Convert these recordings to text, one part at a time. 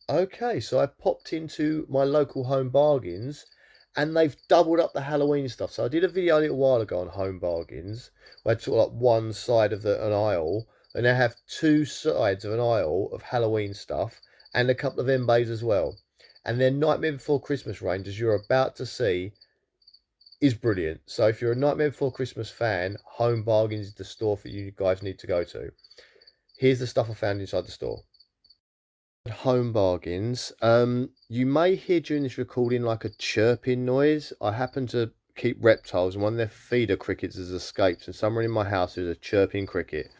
Okay, so I popped into my local Home Bargains and they've doubled up the Halloween stuff. So I did a video a little while ago on Home Bargains where I had sort of like one side of an aisle, and they have two sides of an aisle of Halloween stuff and a couple of M bays as well. And their Nightmare Before Christmas range, as you're about to see, is brilliant. So if you're a Nightmare Before Christmas fan, Home Bargains is the store for you guys need to go to. Here's the stuff I found inside the store. Home Bargains. You may hear during this recording like a chirping noise. I happen to keep reptiles, and one of their feeder crickets has escaped, and somewhere in my house there's a chirping cricket,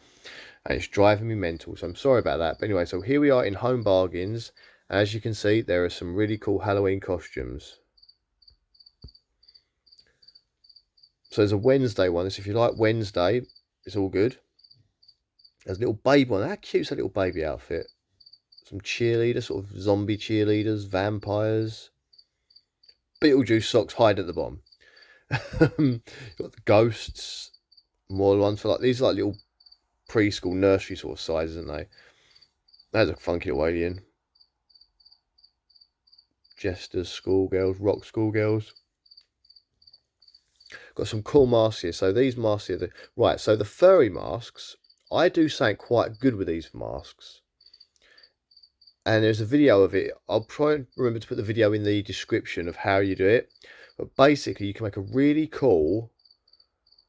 and it's driving me mental. So I'm sorry about that. But anyway, so here we are in Home Bargains. As you can see, there are some really cool Halloween costumes. So there's a Wednesday one. So if you like Wednesday, it's all good. There's a little baby one. How cute's that little baby outfit? Some cheerleaders, sort of zombie cheerleaders, vampires. Beetlejuice socks hide at the bottom. You've got the ghosts, more ones for like these are like little preschool nursery sort of sizes, aren't they? That's a funky little alien. Jesters, schoolgirls, rock schoolgirls. Got some cool masks here. So these masks here, right, so the furry masks, I do something quite good with these masks. And there's a video of it. I'll try and remember to put the video in the description of how you do it. But basically, you can make a really cool,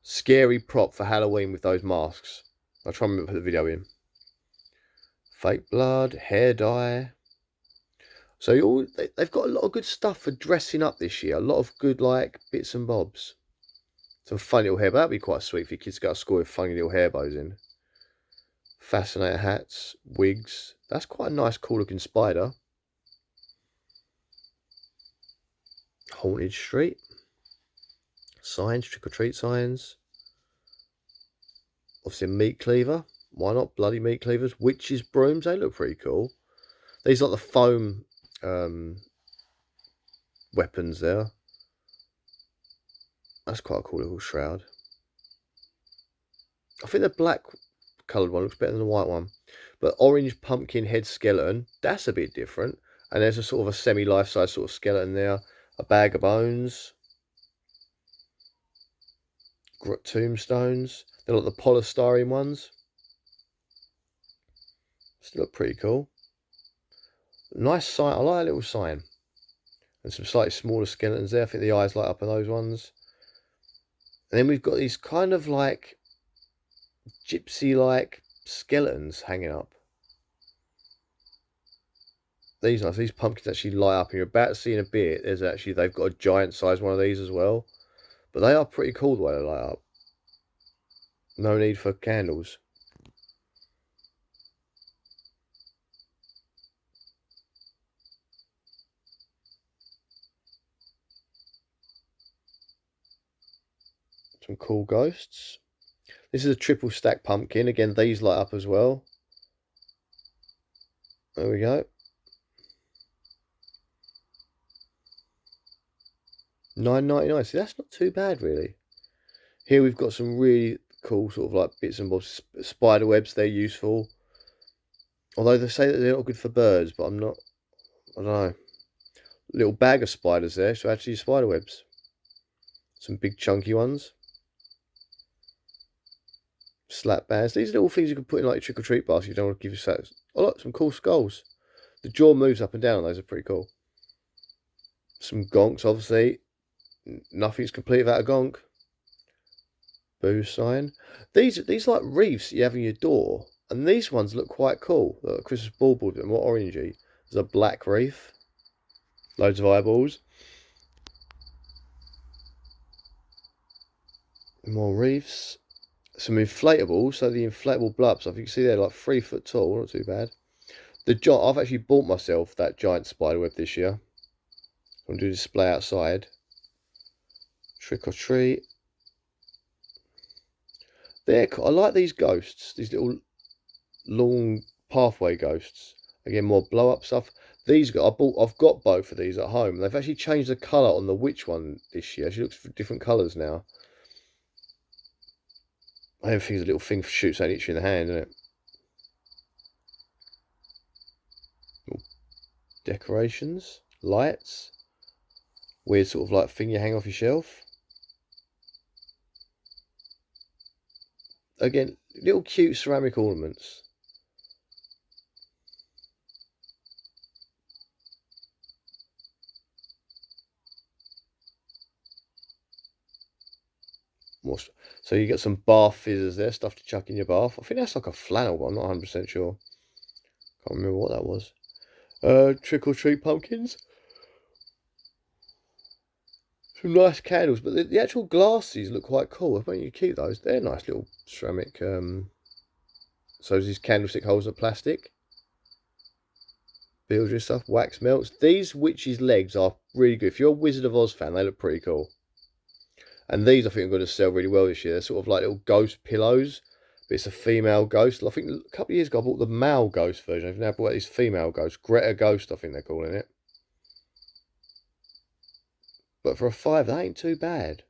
scary prop for Halloween with those masks. I'll try and remember to put the video in. Fake blood, hair dye. So they've got a lot of good stuff for dressing up this year. A lot of good like bits and bobs. Some funny little hair, but that'd be quite sweet for your kids to go to school with funny little hair bows in. Fascinator hats, wigs. That's quite a nice, cool looking spider. Haunted Street. Signs, trick or treat signs. Obviously a meat cleaver. Why not? Bloody meat cleavers. Witches' brooms. They look pretty cool. These are like the foam weapons there. That's quite a cool little shroud. I think the black coloured one looks better than the white one. But orange pumpkin head skeleton, that's a bit different. And there's a sort of a semi-life-size sort of skeleton there. A bag of bones. Tombstones. They're like the polystyrene ones. Still look pretty cool. Nice sign. I like a little sign. And some slightly smaller skeletons there. I think the eyes light up on those ones. And then we've got these kind of like gypsy-like skeletons hanging up. These nice. These pumpkins actually light up, and you're about to see in a bit. They've got a giant size one of these as well. But they are pretty cool the way they light up. No need for candles. Some cool ghosts. This is a triple stack pumpkin. Again, these light up as well. There we go. $9.99. See, that's not too bad, really. Here we've got some really cool sort of like bits and bobs. Spider webs, they're useful. Although they say that they're not good for birds, but I don't know. Little bag of spiders there, so actually spider webs. Some big chunky ones. Slap bands. These are all things you can put in like your trick or treat basket. You don't want to give yourself. Oh look, some cool skulls. The jaw moves up and down on those are pretty cool. Some gonks, obviously. Nothing's complete without a gonk. Boo sign. These like wreaths you have in your door, and these ones look quite cool. Look, Christmas bauble, a bit more orangey. There's a black wreath. Loads of eyeballs. More wreaths. Some inflatables. So the inflatable blubs, I think you can see they're like 3 foot tall. Not too bad. I've actually bought myself that giant spider web this year. I'm going to do a display outside. Trick or treat. I like these ghosts. These little long pathway ghosts. Again, more blow up stuff. I've got both of these at home. They've actually changed the colour on the witch one this year. She looks for different colours now. Everything's a little thing for shoots at each in the hand, isn't it? decorations, lights, weird sort of like thing you hang off your shelf. Again, little cute ceramic ornaments. So you get some bath fizzers there, stuff to chuck in your bath. I think that's like a flannel, but I'm not 100% sure. Can't remember what that was. Trick or treat pumpkins. Some nice candles, but the actual glasses look quite cool. I think you keep those. They're nice little ceramic. So these candlestick holders are plastic. Beetlejuice stuff, wax melts. These witches' legs are really good. If you're a Wizard of Oz fan, they look pretty cool. And these I think are going to sell really well this year. They're sort of like little ghost pillows. But it's a female ghost. I think a couple of years ago I bought the male ghost version. I've now bought this female ghost. Greta Ghost, I think they're calling it. But for a £5, that ain't too bad.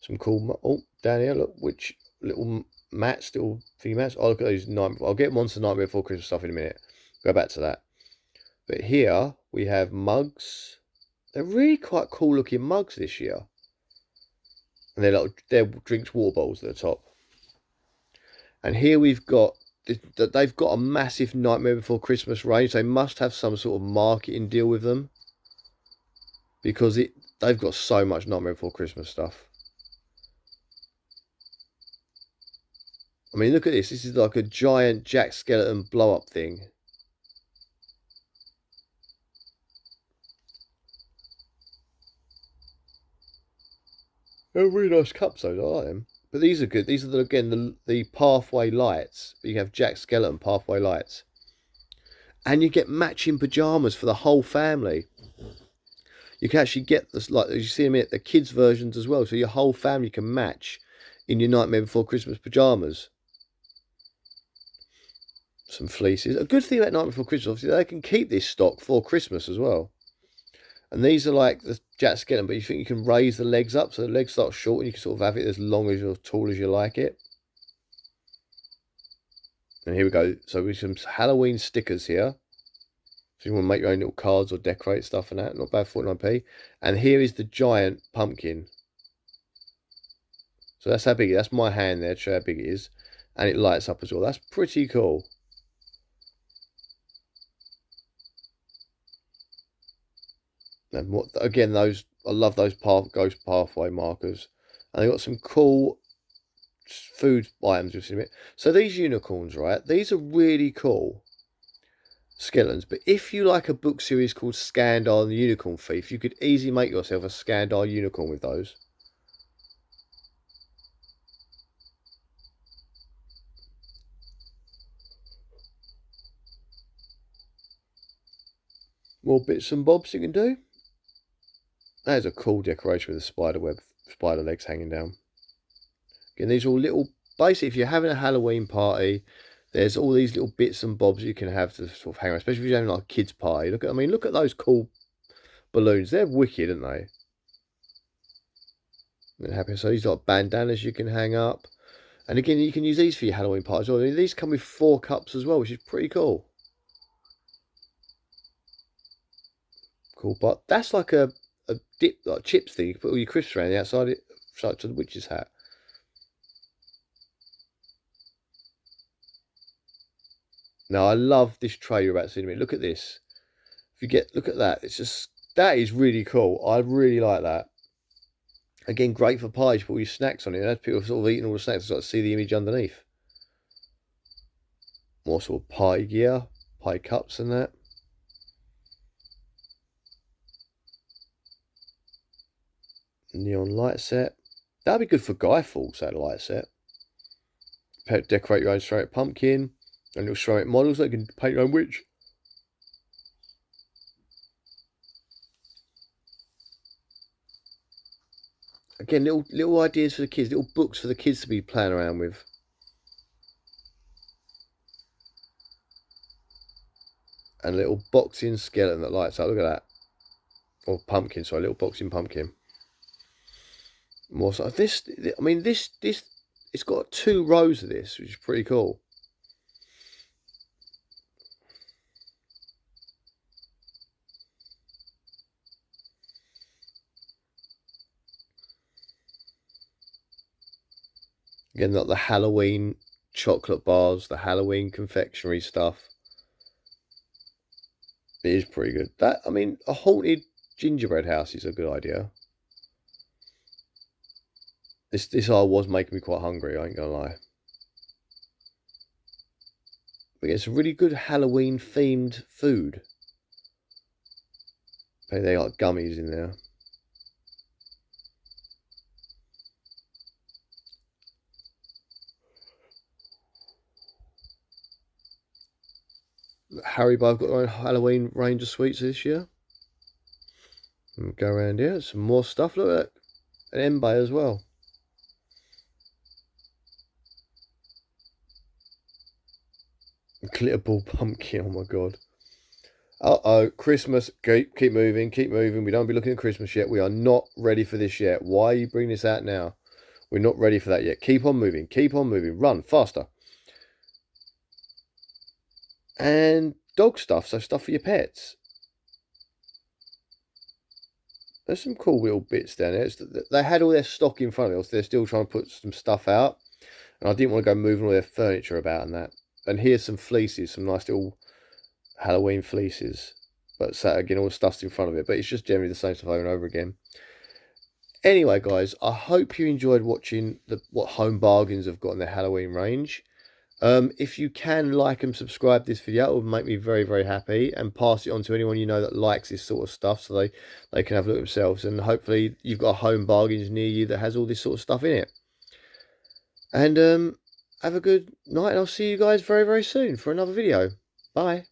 Some cool. Oh, down here, look, which little mats, little thingy mats. Oh, look at these. I'll get Monster Nightmare Before Christmas stuff in a minute. Go back to that. But here we have mugs. They're really quite cool looking mugs this year. And they're drinks water bottles at the top. And here we've got they've got a massive Nightmare Before Christmas range. They must have some sort of marketing deal with them because they've got so much Nightmare Before Christmas stuff. I mean, look at this. This is like a giant Jack Skeleton blow up thing. They're really nice cups, those. I like them. But these are good. These are, again, the pathway lights. You have Jack Skeleton pathway lights. And you get matching pyjamas for the whole family. You can actually get this, like you see them at the kids' versions as well. So your whole family can match in your Nightmare Before Christmas pyjamas. Some fleeces. A good thing about Nightmare Before Christmas, obviously, they can keep this stock for Christmas as well. And these are like the Jack Skeleton, but you think you can raise the legs up so the legs start short and you can sort of have it as long as or tall as you like it. And here we go. So with some Halloween stickers here. So you want to make your own little cards or decorate stuff and that. Not bad, 49p. And here is the giant pumpkin. So that's how big it is. That's my hand there to show how big it is. And it lights up as well. That's pretty cool. And what again, those I love those ghost pathway markers. And they've got some cool food items you'll see in a bit. So these unicorns, right? These are really cool skeletons. But if you like a book series called Skandar and the Unicorn Thief, you could easily make yourself a Skandar unicorn with those. More bits and bobs you can do. That is a cool decoration with the spider legs hanging down. Again, these are all little, basically if you're having a Halloween party, there's all these little bits and bobs you can have to sort of hang around, especially if you're having like a kids party. Look at those cool balloons. They're wicked, aren't they? I'm happy. So these are like bandanas you can hang up. And again, you can use these for your Halloween parties. Well, these come with 4 cups as well, which is pretty cool. Cool, but that's like a dip, like chips thing. You can put all your crisps around the outside it, such as the witch's hat. Now I love this tray you're about to see in a minute. Look at this. Look at that. That is really cool. I really like that. Again, great for pies. Put all your snacks on it. As people sort of eating all the snacks, sort of see the image underneath. More sort of pie gear, pie cups and that. Neon light set. That'd be good for Guy Fawkes, that light set. Decorate your own ceramic pumpkin and little ceramic models that you can paint your own witch. Again, little ideas for the kids, little books for the kids to be playing around with. And a little boxing skeleton that lights up. Look at that. Or pumpkin, sorry, little boxing pumpkin. More so. This, I mean, this, it's got 2 rows of this, which is pretty cool. Again, like the Halloween chocolate bars, the Halloween confectionery stuff. It is pretty good. That, I mean, a haunted gingerbread house is a good idea. This aisle was making me quite hungry, I ain't gonna lie. But it's really good Halloween themed food. They got gummies in there. Haribo have got their own Halloween range of sweets this year. And go around here, some more stuff. Look at that. An Embe as well. A glitterball pumpkin, oh my god. Uh-oh, Christmas. Keep moving, keep moving. We don't be looking at Christmas yet. We are not ready for this yet. Why are you bringing this out now? We're not ready for that yet. Keep on moving, keep on moving. Run, faster. And dog stuff, so stuff for your pets. There's some cool little bits down there. They had all their stock in front of us. They're still trying to put some stuff out. And I didn't want to go moving all their furniture about and that. And here's some fleeces, some nice little Halloween fleeces. But so again, all the stuff's in front of it. But it's just generally the same stuff over and over again. Anyway, guys, I hope you enjoyed watching what Homebargains have got in their Halloween range. If you can like and subscribe this video, it will make me very, very happy, and pass it on to anyone you know that likes this sort of stuff, so they can have a look themselves, and hopefully you've got a Homebargains near you that has all this sort of stuff in it. And have a good night, and I'll see you guys very, very soon for another video. Bye.